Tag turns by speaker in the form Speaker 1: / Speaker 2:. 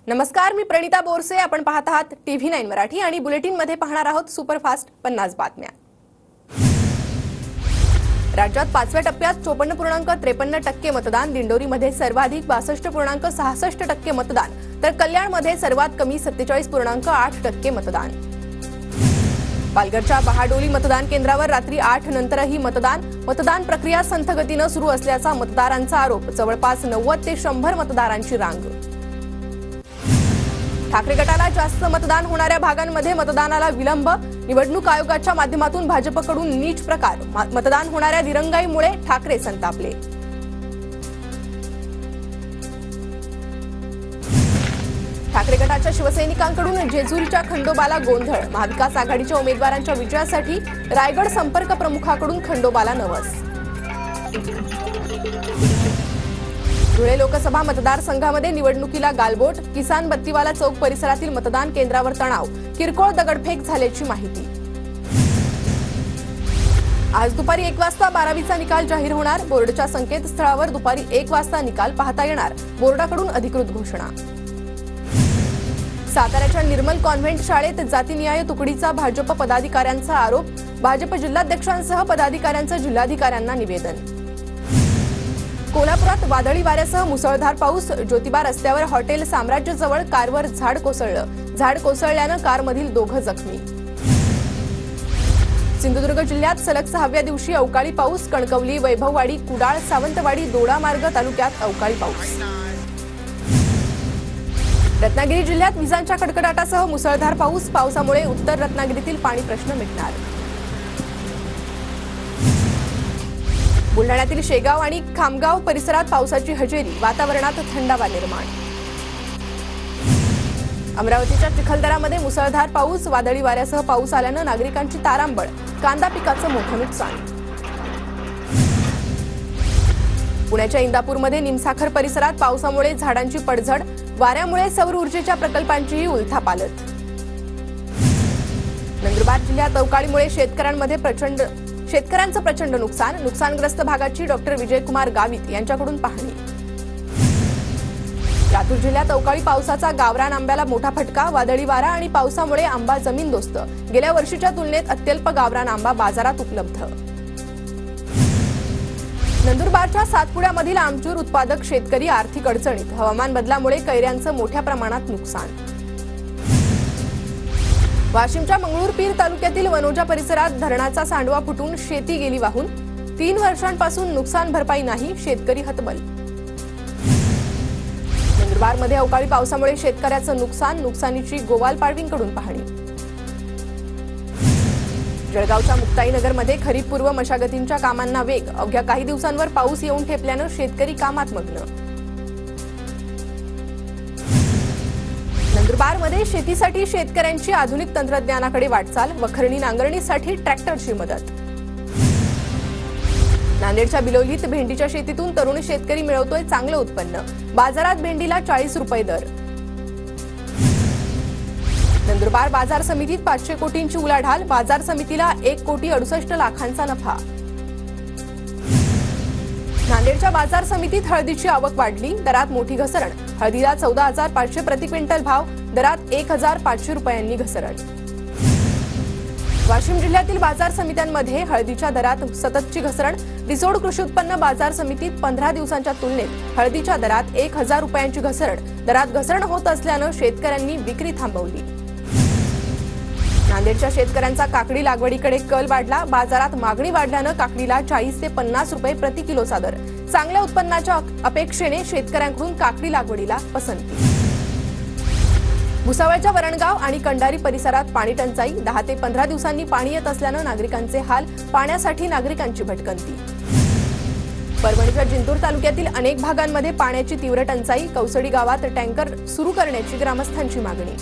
Speaker 1: नमस्कार, मी प्रणिता बोरसे. आपण पाहत आहात TV9 मराठी आणि बुलेटिन मध्ये पाहणार आहोत सुपरफास्ट 50 बातम्या. राज्यात 5व्या टप्प्यात 54.53% मतदान. दिंडोरीमध्ये सर्वाधिक 62.66% मतदान, तर कल्याणमध्ये सर्वात कमी 47.8% मतदान. पालघरच्या बहाडोली मतदान केंद्रावर रात्री 8 नंतरही मतदान प्रक्रिया संथ गतीने सुरू असल्याचा मतदारांचा आरोप. जवळपास 90 ते 100 मतदारांची रांग. ठाकरे गटाला जास्त मतदान होणाऱ्या भागांमध्ये मतदानाला विलंब. निवडणूक आयोगाच्या माध्यमातून भाजपकडून नीच प्रकार. मतदान होणाऱ्या दिरंगाईमुळे ठाकरे संतापले. ठाकरे गटाच्या शिवसैनिकांकडून जेजुरीच्या खंडोबाला गोंधळ. महाविकास आघाडीच्या उमेदवारांच्या विजयासाठी रायगड संपर्क प्रमुखाकडून खंडोबाला नवस. धुळे लोकसभा मतदारसंघामध्ये निवडणुकीला गालबोट. किसान बत्तीवाला चौक परिसरातील मतदान केंद्रावर तणाव. किरकोळ दगडफेक झाल्याची माहिती. आज दुपारी 1 वाजता 12वीचा निकाल जाहीर होणार. बोर्डच्या संकेतस्थळावर दुपारी 1 वाजता निकाल पाहता येणार. बोर्डाकडून अधिकृत घोषणा. साताऱ्याच्या निर्मल कॉन्व्हेंट शाळेत जातीनिहाय तुकडीचा भाजप पदाधिकाऱ्यांचा आरोप. भाजप जिल्हाध्यक्षांसह पदाधिकाऱ्यांचं जिल्हाधिकाऱ्यांना निवेदन. कोल्हापुरात वादळी वाऱ्यासह मुसळधार पाऊस. ज्योतिबा रस्त्यावर हॉटेल साम्राज्यजवळ कारवर झाड कोसळलं. झाड कोसळल्यानं कारमधील 2 जखमी. सिंधुदुर्ग जिल्ह्यात सलग 6व्या दिवशी अवकाळी पाऊस. कणकवली, वैभववाडी, कुडाळ, सावंतवाडी, दोडामार्ग तालुक्यात अवकाळी पाऊस. रत्नागिरी जिल्ह्यात विजांच्या कडकडाटासह मुसळधार पाऊस. पावसामुळे उत्तर रत्नागिरीतील पाणी प्रश्न मिटणार. बुलढाण्यातील शेगाव आणि खामगाव परिसरात पावसाची हजेरी. वातावरणात थंडावा निर्माण. अमरावतीच्या चिखलदरामध्ये मुसळधार पाऊस. वादळी वाऱ्यासह पाऊस आल्यानं नागरिकांची तारांबळ. कांदा पिकाचं मोठं नुकसान. पुण्याच्या इंदापूरमध्ये निमसाखर परिसरात पावसामुळे झाडांची पडझड. वाऱ्यामुळे सौर ऊर्जेच्या प्रकल्पांचीही उलथापालथ. नंदुरबार जिल्ह्यात अवकाळीमुळे शेतकऱ्यांचं प्रचंड नुकसान. नुकसानग्रस्त भागाची डॉक्टर विजयकुमार गावित यांच्याकडून पाहणी. लातूर जिल्ह्यात अवकाळी पावसाचा गावरान आंब्याला मोठा फटका. वादळी वारा आणि पावसामुळे आंबा जमीनदोस्त. गेल्या वर्षीच्या तुलनेत अत्यल्प गावरान आंबा बाजारात उपलब्ध. नंदुरबारच्या सातपुड्यामधील आमचूर उत्पादक शेतकरी आर्थिक अडचणीत. हवामान बदलामुळे कैऱ्यांचं मोठ्या प्रमाणात नुकसान. वाशिमच्या मंगळूरपीर तालुक्यातील वनोजा परिसरात धरणाचा सांडवा फुटून शेती गेली वाहून. 3 वर्षांपासून नुकसान भरपाई नाही. शेतकरी हतबल. नंदुरबारमध्ये अवकाळी पावसामुळे शेतकऱ्याचं नुकसान. नुकसानीची गोवाल पाडवींकडून पाहणी. जळगावच्या मुक्ताईनगरमध्ये खरीपपूर्व मशागतींच्या कामांना वेग. अवघ्या काही दिवसांवर पाऊस येऊन ठेपल्यानं शेतकरी कामात मग्न. नंदुरबारमध्ये शेतीसाठी शेतकऱ्यांची आधुनिक तंत्रज्ञानाकडे वाटचाल. वखरणी नांगरणीसाठी ट्रॅक्टरची मदत. नांदेडच्या बिलोलीत भेंडीच्या शेतीतून तरुण शेतकरी मिळवतोय चांगलं उत्पन्न. बाजारात भेंडीला 40 रुपये दर. नंदुरबार बाजार समितीत 500 कोटींची उलाढाल. बाजार समितीला 1 कोटी 68 लाखांचा नफा. नांदेडच्या बाजार समितीत हळदीची आवक वाढली. दरात मोठी घसरण. हळदीला 14,500 प्रति क्विंटल भाव. दरात 1,500 रुपयांनी घसरण. वाशिम जिल्ह्यातील बाजार समित्यांमध्ये हळदीच्या दरात सततची घसरण. रिसोड कृषी उत्पन्न बाजार समितीत 15 दिवसांच्या तुलनेत हळदीच्या दरात 1,000 रुपयांची घसरण. दरात घसरण होत असल्यानं शेतकऱ्यांनी विक्री थांबवली. नांदेडच्या शेतकऱ्यांचा काकडी लागवडीकडे कल वाढला. बाजारात मागणी वाढल्यानं काकडीला 40 ते 50 रुपये प्रति किलोचा दर. चांगल्या उत्पन्नाच्या अपेक्षेने शेतकऱ्यांकडून काकडी लागवडीला पसंती. भुसावळच्या वरणगाव आणि कंडारी परिसरात पाणी टंचाई. 10 ते 15 दिवसांनी पाणी येत असल्यानं नागरिकांचे हाल. पाण्यासाठी नागरिकांची भटकंती. परभणीच्या जिंतूर तालुक्यातील अनेक भागांमध्ये पाण्याची तीव्र टंचाई. कौसडी गावात टँकर सुरू करण्याची ग्रामस्थांची मागणी.